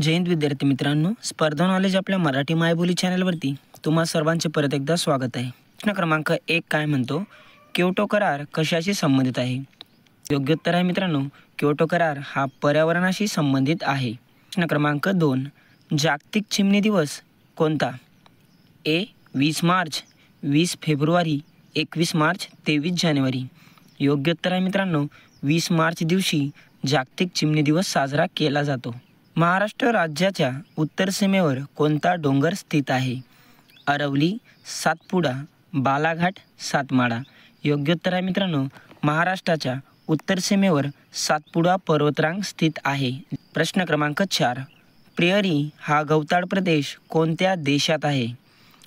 जय हिंद विद्यार्थी मित्रांनो, स्पर्धा नॉलेज आपल्या मराठी मायबोली चॅनलवरती तुम्हा सर्वांचे परत एकदा स्वागत आहे। प्रश्न क्रमांक 1 काय म्हणतो, क्योटो करार कशाशी संबंधित आहे? योग्य उत्तर आहे मित्रांनो, क्योटो करार हा पर्यावरणाशी संबंधित आहे। प्रश्न क्रमांक 2 जागतिक चिमणी दिवस कोणता? ए 20 मार्च, 20 फेब्रुवारी, 21 मार्च, 23 जानेवारी। योग्य उत्तर आहे मित्रांनो, 20 मार्च दिवशी जागतिक चिमणी दिवस साजरा केला जातो। महाराष्ट्र राज्याच्या उत्तर सीमेवर कोणता डोंगर स्थित आहे? अरवली, सातपुडा, बालाघाट, सातमाळा। योग्य उत्तर आहे मित्रांनो, महाराष्ट्राच्या उत्तर सीमेवर सातपुडा पर्वतरांग स्थित आहे। प्रश्न क्रमांक 4 प्रेयरी हा गवताळ प्रदेश कोणत्या देशात आहे?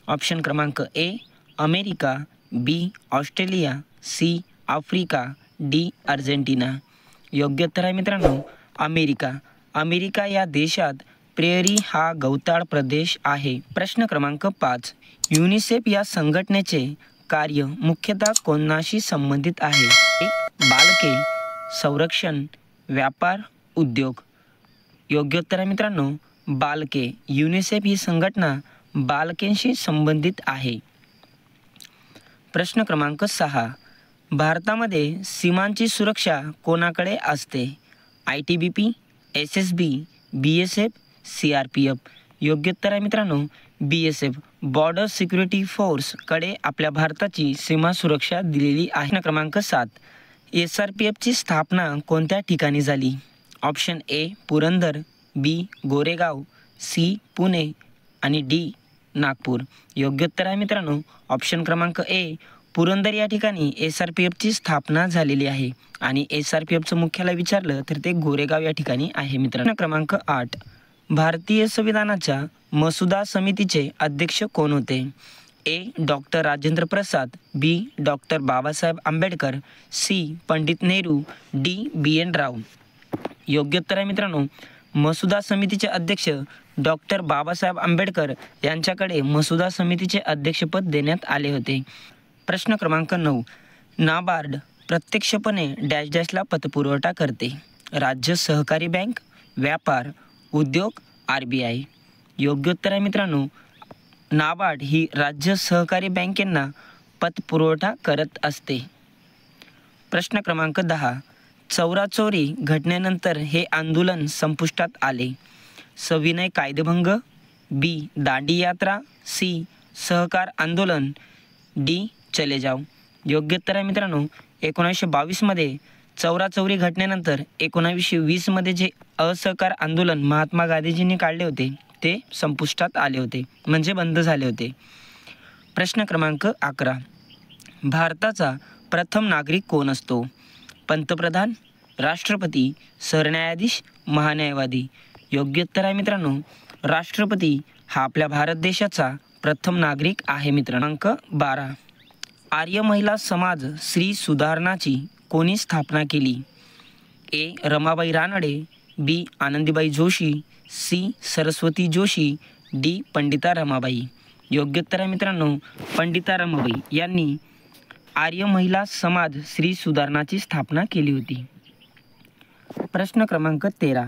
ऑप्शन क्रमांक A America, B Australia, C Africa, D Argentina. योग्य उत्तर आहे मित्रांनो, अमेरिका। अमेरिका या देशात प्रेयरी हा गवताळ प्रदेश आहे। प्रश्न क्रमांक 5 युनिसेफ या संघटनेचे कार्य मुख्यतः कोणाशी संबंधित आहे? ए बालके, संरक्षण, व्यापार, उद्योग। योग्य उत्तर आहे मित्रांनो, बालके। युनिसेफ ही संघटना बालकांशी संबंधित आहे। प्रश्न क्रमांक 6 भारतामध्ये सीमांची सुरक्षा कोणाकडे असते? ITBP, SSB, BSF, CRPF। योग्य उत्तर आहे मित्रांनो, BSF बॉर्डर सिक्युरिटी फोर्स कडे आपल्या भारताची सीमा सुरक्षा दिलेली आहे। प्रश्न क्रमांक 7 SRPF ची स्थापना कोणत्या ठिकाणी झाली? Option A Purandar, B Goregaon, C Pune आणि डी नागपूर। योग्य उत्तर आहे मित्रांनो, ऑप्शन क्रमांक ए पुरंदर या ठिकाणी SRPF ची स्थापना झालेली आहे आणि SRPFचं मुख्यालय विचारलं तर ते गोरेगाव या ठिकाणी आहे मित्रांनो। क्रमांक 8 भारतीय संविधानाच्या मसुदा समितीचे अध्यक्ष कोण होते? A doctor Rajendra Prasad, B doctor Babasaheb Ambedkar, C Pandit Nehru, D BN Rao. योग्य उत्तर आहे मित्रांनो, मसुदा समितीचे अध्यक्ष डॉक्टर बाबासाहेब आंबेडकर यांच्याकडे मसुदा समितीचे अध्यक्षपद देण्यात आले होते। प्रश्न क्रमांक 9 नाबार्ड प्रत्यक्षपणे डॅश डॅशला पतपुरवठा करते? राज्य सहकारी बँक, व्यापार, उद्योग, RBI। योग्य उत्तर आहे मित्रांनो, नाबार्ड ही राज्य सहकारी बँकेंना पतपुरवठा करत असते। प्रश्न क्रमांक 10 चौराचौरी घटनेनंतर हे आंदोलन संपुष्टात आले? सविनय कायदेभंग, बी दांडी यात्रा, सी सहकार आंदोलन, डी चले जाओ। योग्य उत्तर आहे मित्रांनो, 1922 मध्ये चौराचौरी घटनेनंतर 1920 मध्ये जे असहकार आंदोलन महात्मा गांधीजींनी काढले होते ते संपुष्टात आले होते, म्हणजे बंद झाले होते। प्रश्न क्रमांक 11 भारताचा प्रथम नागरिक कोण असतो? पंतप्रधान, राष्ट्रपती, सरन्यायाधीश, महान्यायवादी। योग्य उत्तर आहे मित्रांनो, राष्ट्रपती हा आपल्या भारत देशाचा प्रथम नागरिक आहे मित्रांनो। क्रमांक 12 आर्य महिला समाज स्त्री सुधारणाची कोणी स्थापना केली? ए रमाबाई रानडे, बी आनंदीबाई जोशी, सी सरस्वती जोशी, डी पंडिता रमाबाई। योग्य उत्तर आहे मित्रांनो, पंडिता रमाबाई यांनी आर्य महिला समाज स्त्री सुधारणाची स्थापना केली होती। प्रश्न क्रमांक 13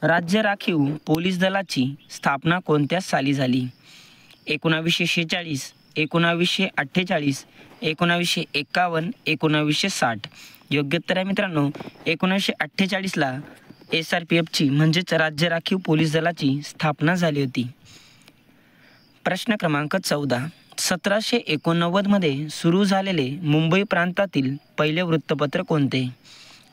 राज्य राखीव पोलीस दलाची स्थापना कोणत्या साली झाली? 1946, 1948, 1951, 1960। योग्य उत्तर आहे मित्रांनो, 1948ला SRPFची म्हणजेच राज्य राखीव पोलीस दलाची स्थापना झाली होती। प्रश्न क्रमांक 14 1789 मध्ये सुरू झालेले मुंबई प्रांतातील पहिले वृत्तपत्र कोणते?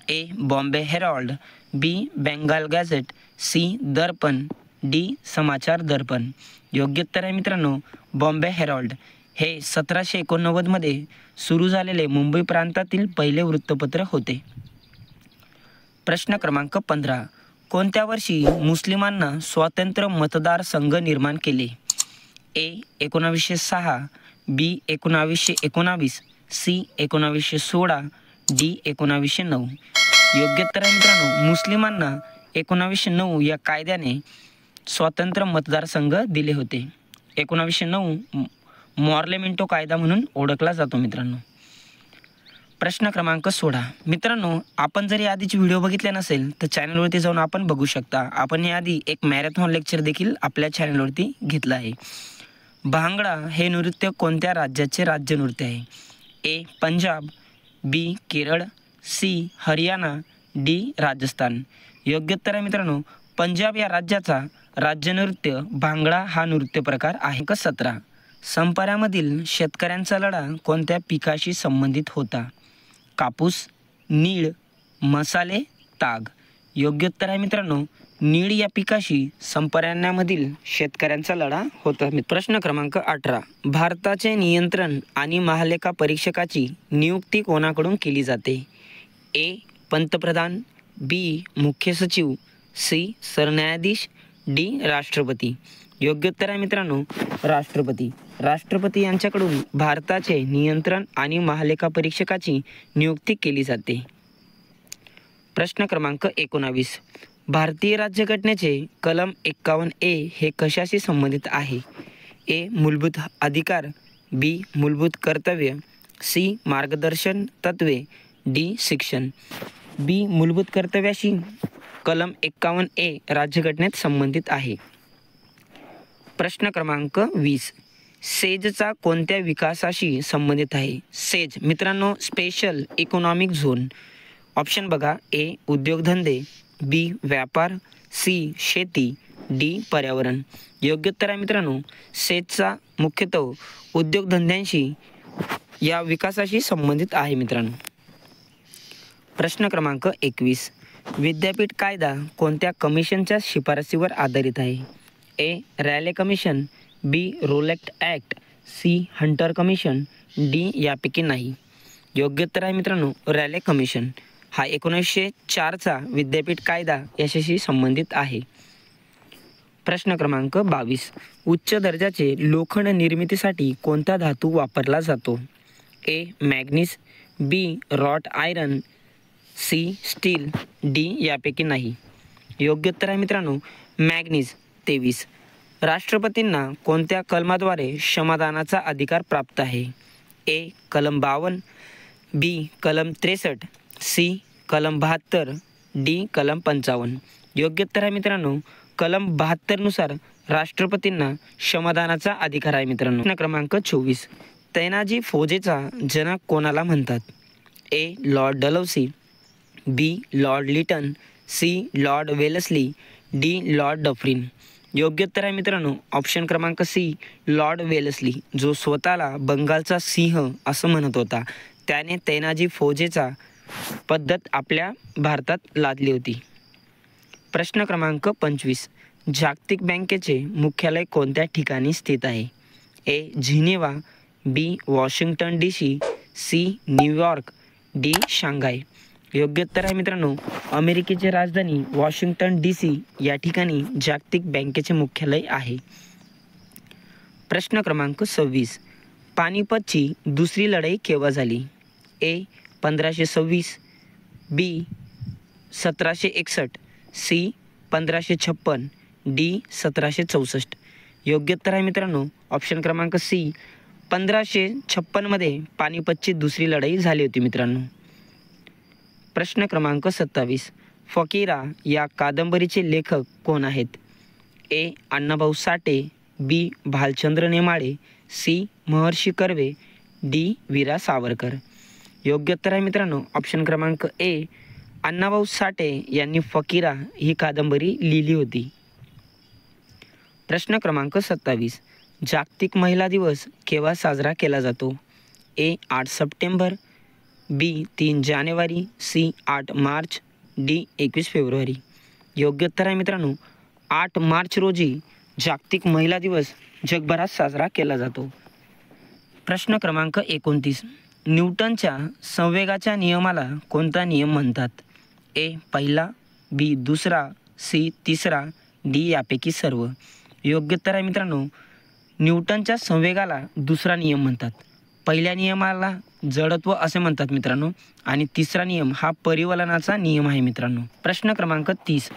ए बॉम्बे हेरॉल्ड, बी बेंगाल गॅझेट, सी दर्पण, डी समाचार दर्पण। योग्य उत्तर आहे मित्रांनो, बॉम्बे हेरॉल्ड हे 1789 मध्ये सुरू झालेले मुंबई प्रांतातील पहिले वृत्तपत्र होते। प्रश्न क्रमांक 15 कोणत्या वर्षी मुस्लिमांना स्वतंत्र मतदारसंघ निर्माण केले? ए 1906, बी 1919, सी 1916, डी 1909। योग्य उत्तर आहे मित्रांनो, मुस्लिमांना 1909 या कायद्याने स्वतंत्र मतदारसंघ दिले होते। 1909 मॉर्लेमेंटो कायदा म्हणून ओळखला जातो मित्रांनो। प्रश्न क्रमांक 16. मित्रांनो, आपण जर आधीची व्हिडिओ बघितले नसेल तर चॅनलवरती जाऊन आपण बघू शकता. आपण याआधी एक मॅरेथॉन लेक्चर देखील आपल्या चॅनलवरती घेतलं आहे. भांगडा हे नृत्य कोणत्या राज्याचे राज्य नृत्य आहे? ए. पंजाब, बी. केरळ, सी. हरियाणा, डी. राजस्थान. योग्य उत्तर आहे मित्रांनो, पंजाब या राज्याचा राज्य नृत्य भांगडा हा नृत्य प्रकार आहे. 17. संपाऱ्यामधील शेतकऱ्यांचा लढा कोणत्या पिकाशी संबंधित होता? कापूस, नीळ, मसाले, ताग. योग्य उत्तर आहे मित्रांनो, नीळ या पिकाशी संपाऱ्यांमधील शेतकऱ्यांचा लढा होता. प्रश्न क्रमांक 18. भारताचे नियंत्रण आणि महालेखा परीक्षकाची नियुक्ती कोणाकडून केली जाते? ए. पंतप्रधान, बी. मुख्य सचिव, सी. सरन्यायाधीश, डी. राष्ट्रपती. योग्य उत्तर आहे मित्रांनो, राष्ट्रपती. राष्ट्रपती यांच्याकडून भारताचे नियंत्रण आणि महालेखा परीक्षकाची नियुक्ती केली जाते. प्रश्न क्रमांक 19. भारतीय राज्यघटनेचे कलम 51A हे कशाशी संबंधित आहे? ए. मूलभूत अधिकार, बी. मूलभूत कर्तव्य, सी. मार्गदर्शन तत्त्वे, डी. शिक्षण. बी. मूलभूत कर्तव्याशी कलम 51A राज्यघटनेत संबंधित आहे. प्रश्न क्रमांक 20. सेजचा कोणत्या विकासाशी संबंधित आहे? सेज मित्रांनो, स्पेशल इकॉनॉमिक झोन. ऑप्शन बघा. ए. उद्योगधंदे, बी. व्यापार, सी. शेती, डी. पर्यावरण. योग्य उत्तर आहे मित्रांनो, सेजचा मुख्यतः उद्योगधंद्यांशी या विकासाशी संबंधित आहे मित्रांनो. प्रश्न क्रमांक 21. विद्यापीठ कायदा कोणत्या कमिशनच्या शिफारसीवर आधारित आहे? A. Raleigh commission, B. Rowlatt act, C. Hunter commission, D. यापैकी नाही. योग्य उत्तर आहे मित्रांनो, रॅले कमिशन. हा 1904चा विद्यापीठ कायदा याच्याशी संबंधित आहे. प्रश्न क्रमांक 22. उच्च दर्जाचे लोखंड निर्मितीसाठी कोणता धातू वापरला जातो? A. Manganese, B. Wrought iron, C. Steel, D. यापैकी नाही. योग्य उत्तर आहे मित्रांनो, मॅग्नीज. 23. राष्ट्रपतींना कोणत्या कलमाद्वारे क्षमादानाचा अधिकार प्राप्त आहे? ए. कलम 52, बी. कलम 63, सी. कलम 72, डी. कलम 55. योग्य उत्तर आहे मित्रांनो, कलम 72 नुसार राष्ट्रपतींना क्षमादानाचा अधिकार आहे मित्रांनो. प्रश्न क्रमांक 24. तैनाजी फौजेचा जनक कोणाला म्हणतात? A. Lord Dalhousie, B. Lord Lytton, C. Lord Wellesley, D. Lord Dufferin. योग्य उत्तर आहे मित्रांनो, ऑप्शन क्रमांक सी. लॉर्ड वेलस्ली, जो स्वतःला बंगालचा सिंह असं म्हणत होता. त्याने तैनाजी फौजेचा पद्धत आपल्या भारतात लादली होती. प्रश्न क्रमांक 25. जागतिक बँकेचे मुख्यालय कोणत्या ठिकाणी स्थित आहे? A. Geneva, B. Washington DC, C. New York, D. Shanghai. योग्य उत्तर आहे मित्रांनो, अमेरिकेची राजधानी वॉशिंग्टन DC या ठिकाणी जागतिक बँकेचे मुख्यालय आहे. प्रश्न क्रमांक 26. पानिपतची दुसरी लढाई केव्हा झाली? ए. 1526, बी. 1761, सी. 1556, डी. 1764. योग्य उत्तर आहे मित्रांनो, ऑप्शन क्रमांक सी. 1556मध्ये पानिपतची दुसरी लढाई झाली होती मित्रांनो. प्रश्न क्रमांक 27. फकीरा या कादंबरीचे लेखक कोण आहेत? ए. अण्णाभाऊ साठे, बी. भालचंद्र नेमाडे, सी. महर्षी कर्वे, डी. वीरा सावरकर. योग्य उत्तर आहे मित्रांनो, ऑप्शन क्रमांक ए. अण्णाभाऊ साठे यांनी फकीरा ही कादंबरी लिहिली होती. प्रश्न क्रमांक 27. जागतिक महिला दिवस केव्हा साजरा केला जातो? ए. 8 सप्टेंबर, बी. 3 जानेवारी, सी. 8 मार्च, डी. 21 फेब्रुवारी. योग्य उत्तर आहे मित्रांनो, 8 मार्च रोजी जागतिक महिला दिवस जगभरात साजरा केला जातो. प्रश्न क्रमांक 29. न्यूटनच्या संवेगाच्या नियमाला कोणता नियम म्हणतात? ए. पहिला, बी. दुसरा, सी. तिसरा, डी. यापैकी सर्व. योग्य उत्तर आहे मित्रांनो, न्यूटनच्या संवेगाला दुसरा नियम म्हणतात. पहिल्या नियमाला जडत्व असे म्हणतात मित्रांनो, आणि तिसरा नियम हा परिवलनाचा नियम आहे मित्रांनो. प्रश्न क्रमांक 30.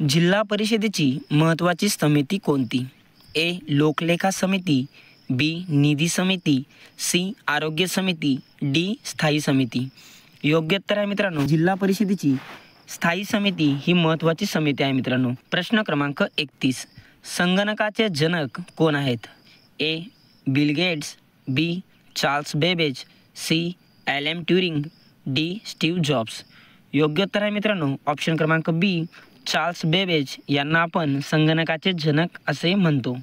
जिल्हा परिषदेची महत्त्वाची समिती कोणती? ए. लोकलेखा समिती, बी. निधी समिती, सी. आरोग्य समिती, डी. स्थायी समिती. योग्य उत्तर आहे मित्रांनो जिल्हा परिषदेची स्थायी समिती ही महत्त्वाची समिती आहे मित्रांनो. प्रश्न क्रमांक 31. संगणकाचे जनक कोण आहेत? A. Bill Gates, B. Charles Babbage, C. Alan Turing, D. Steve Jobs. योग्य उत्तर आहे मित्रांनो ऑप्शन क्रमांक बी. चार्ल्स बेबेज यांना आपण संगणकाचे जनक असे म्हणतो.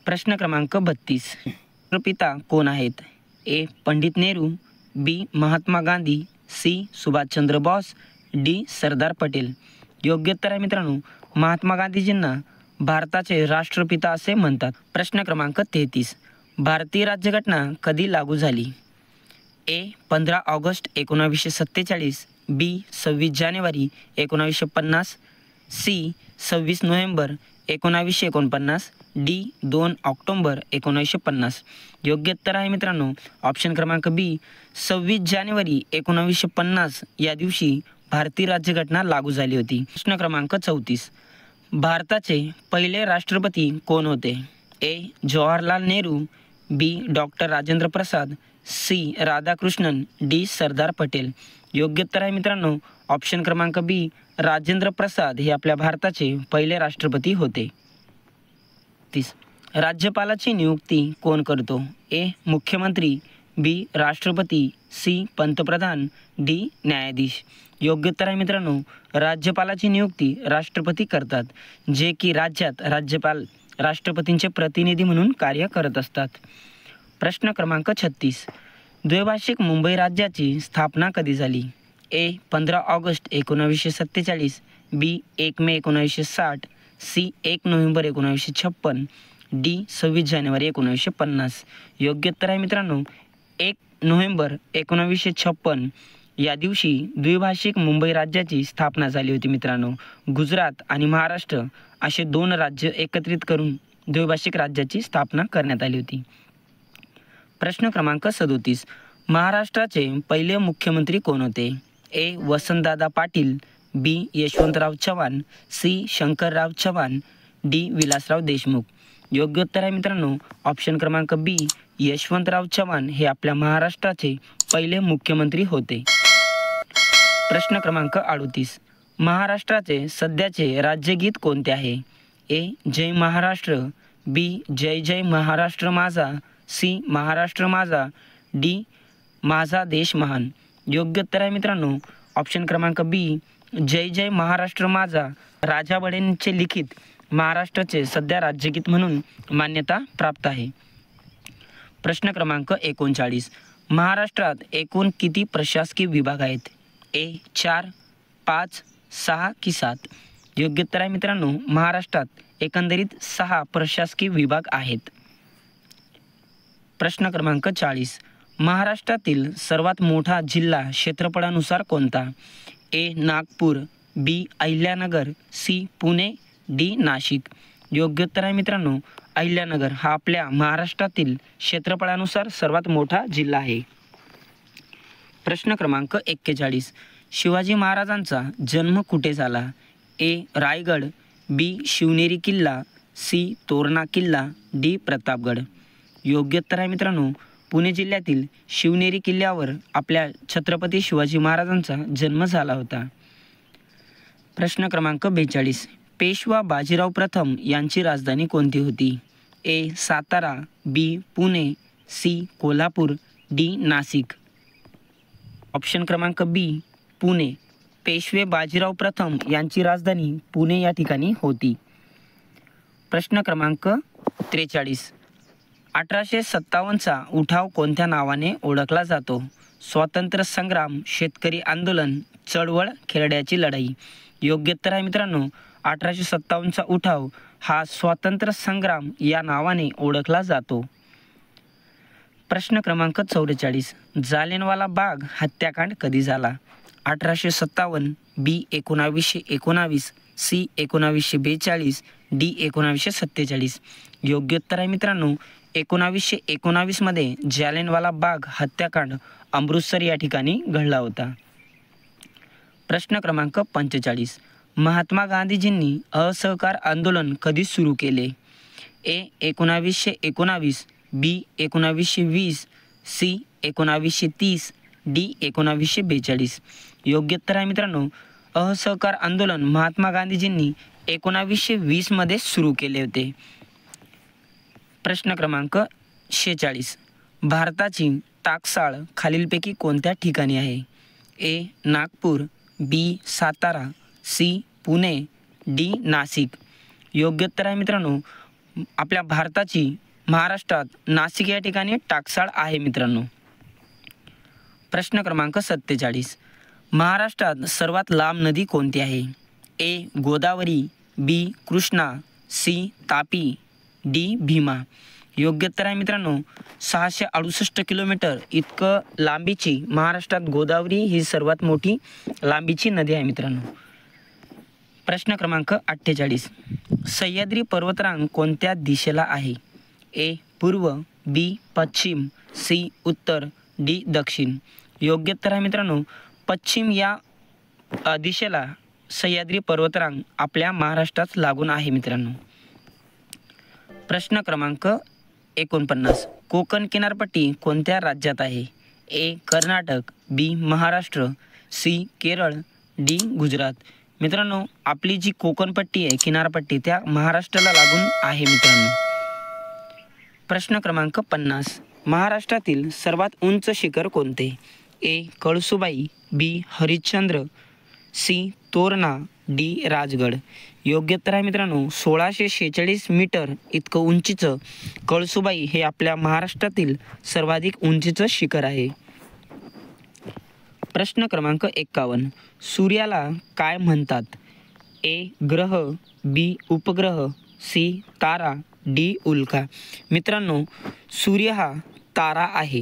प्रश्न क्रमांक 32. राष्ट्रपिता कोण आहेत? ए. पंडित नेहरू, बी. महात्मा गांधी, सी. सुभाषचंद्र बोस, डी. सरदार पटेल. योग्य उत्तर आहे मित्रांनो महात्मा गांधीजींना भारताचे राष्ट्रपिता असे म्हणतात. प्रश्न क्रमांक 33. भारतीय राज्यघटना कधी लागू झाली? ए. 15 ऑगस्ट 1947, बी. 26 जानेवारी 1950, सी. 26 November 1949, D. 2 ऑक्टोंबर 1950. योग्य उत्तर आहे मित्रांनो ऑप्शन क्रमांक बी. 26 जानेवारी 1950 या दिवशी भारतीय राज्यघटना लागू झाली होती. प्रश्न क्रमांक 34. भारताचे पहिले राष्ट्रपती कोण होते? ए. जवाहरलाल नेहरू, बी. डॉक्टर राजेंद्र प्रसाद, सी. राधाकृष्णन, डी. सरदार पटेल. योग्य उत्तर आहे मित्रांनो ऑप्शन क्रमांक बी. राजेंद्र प्रसाद हे आपल्या भारताचे पहिले राष्ट्रपती होते. राज्यपालाची नियुक्ती कोण करतो? ए. मुख्यमंत्री, बी. राष्ट्रपती, सी. पंतप्रधान, डी. न्यायाधीश. योग्य उत्तर आहे मित्रांनो राज्यपालाची नियुक्ती राष्ट्रपती करतात, जे की राज्यात राज्यपाल राष्ट्रपतींचे प्रतिनिधी म्हणून कार्य करत असतात. प्रश्न क्रमांक 36. द्वैभाषिक मुंबई राज्याची स्थापना कधी झाली? ए. 15 ऑगस्ट 1947, बी. 1 मे 1960, सी. 1 November 1956, D. 26 जानेवारी 1950. योग्य उत्तर आहे मित्रांनो 1 नोव्हेंबर 1956 या दिवशी द्विभाषिक मुंबई राज्याची स्थापना झाली होती मित्रांनो. गुजरात आणि महाराष्ट्र असे 2 राज्य एकत्रित करून द्विभाषिक राज्याची स्थापना करण्यात आली होती. प्रश्न क्रमांक 37. महाराष्ट्राचे पहिले मुख्यमंत्री कोण होते? ए. वसंतदादा पाटील, बी. यशवंतराव चव्हाण, सी. शंकरराव चव्हाण, डी. विलासराव देशमुख. योग्य उत्तर आहे मित्रांनो ऑप्शन क्रमांक बी. यशवंतराव चव्हाण हे आपल्या महाराष्ट्राचे पहिले मुख्यमंत्री होते. प्रश्न क्रमांक 38. महाराष्ट्राचे सध्याचे राज्यगीत कोणते आहे? ए. जय महाराष्ट्र, बी. जय जय महाराष्ट्र माझा, सी. महाराष्ट्र माझा, डी. माझा देश महान. योग्य उत्तर आहे मित्रांनो ऑप्शन क्रमांक बी. जय जय महाराष्ट्र माझा राजा बडेंचे लिखित महाराष्ट्राचे सध्या राज्यगीत म्हणून मान्यता प्राप्त आहे. प्रश्न क्रमांक 39. महाराष्ट्रात एकूण किती प्रशासकीय विभाग आहेत? ए. 4, 5, 6 की 7. योग्य उत्तर आहे मित्रांनो महाराष्ट्रात एकंदरीत 6 प्रशासकीय विभाग आहेत. प्रश्न क्रमांक 40. महाराष्ट्रातील सर्वात मोठा जिल्हा क्षेत्रफळानुसार कोणता? ए. नागपूर, बी. अहिल्यानगर, सी. पुणे, डी. नाशिक. योग्य उत्तर आहे मित्रांनो अहिल्यानगर हा आपल्या महाराष्ट्रातील क्षेत्रफळानुसार सर्वात मोठा जिल्हा आहे. प्रश्न क्रमांक 41. शिवाजी महाराजांचा जन्म कुठे झाला? ए. रायगड, बी. शिवनेरी किल्ला, सी. तोरणा किल्ला, डी. प्रतापगड. योग्य उत्तर आहे मित्रांनो पुणे जिल्ह्यातील शिवनेरी किल्ल्यावर आपल्या छत्रपती शिवाजी महाराजांचा जन्म झाला होता. प्रश्न क्रमांक 42. पेशवा बाजीराव प्रथम यांची राजधानी कोणती होती? A. Satara, B. Pune, C. Kolhapur, D. Nashik. Option क्रमांक बी. पुणे. पेशवे बाजीराव प्रथम यांची राजधानी पुणे या ठिकाणी होती. प्रश्न क्रमांक 43. 1857चा उठाव कोणत्या नावाने ओळखला जातो? स्वातंत्र्य संग्राम, शेतकरी आंदोलन, चळवळ, खेरड्याची लढाई. योग्य उत्तर आहे मित्रांनो 1857चा उठाव हा स्वातंत्र्य संग्राम या नावाने ओळखला जातो. प्रश्न क्रमांक 44. जालियनवाला बाग हत्याकांड कधी झाला? 1857, बी. 1919, सी. 1942, डी. 1947. योग्य उत्तर आहे मित्रांनो 1919 मध्ये जालियनवाला बाग हत्याकांड अमृतसर या ठिकाणी घडला होता. प्रश्न क्रमांक 45. महात्मा गांधीजींनी असहकार आंदोलन कधी सुरू केले? ए. 1919, बी. 1920, सी. 1930, डी 1942. योग्य उत्तर आहे मित्रांनो असहकार आंदोलन महात्मा गांधीजींनी 1920 मध्ये सुरू केले होते. प्रश्न क्रमांक 46. भारताची टाकसाळ खालीलपैकी कोणत्या ठिकाणी आहे? ए नागपूर, बी सातारा, सी पुणे, डी नाशिक. योग्य उत्तर आहे मित्रांनो आपल्या भारताची महाराष्ट्रात नाशिक या ठिकाणी टाकसाळ आहे मित्रांनो. प्रश्न क्रमांक 47. महाराष्ट्रात सर्वात लांब नदी कोणती आहे? ए गोदावरी, बी कृष्णा, सी तापी, डी भीमा. योग्य उत्तर आहे मित्रांनो 668 किलोमीटर इतकं लांबीची महाराष्ट्रात गोदावरी ही सर्वात मोठी लांबीची नदी आहे मित्रांनो. प्रश्न क्रमांक 48. सह्याद्री पर्वतरांग कोणत्या दिशेला आहे? ए पूर्व, बी पश्चिम, सी उत्तर, डी दक्षिण. योग्य उत्तर आहे मित्रांनो पश्चिम या दिशेला सह्याद्री पर्वतरांग आपल्या महाराष्ट्रात लागून आहे मित्रांनो. प्रश्न क्रमांक 49. कोकण किनारपट्टी कोणत्या राज्यात आहे? ए कर्नाटक, बी महाराष्ट्र, सी केरळ, डी गुजरात. मित्रांनो आपली जी कोकणपट्टी आहे किनारपट्टी त्या महाराष्ट्राला लागून आहे मित्रांनो. प्रश्न क्रमांक 50. महाराष्ट्रातील सर्वात उंच शिखर कोणते? ए कळसुबाई, बी हरिश्चंद्र, सी तोरणा, डी राजगड. योग्य उत्तर आहे मित्रांनो 1646 मीटर इतकं उंचीचं कळसुबाई हे आपल्या महाराष्ट्रातील सर्वाधिक उंचीचं शिखर आहे. प्रश्न क्रमांक 51. सूर्याला काय म्हणतात? ए ग्रह, बी उपग्रह, सी तारा, डी उल्का. मित्रांनो सूर्य हा तारा आहे.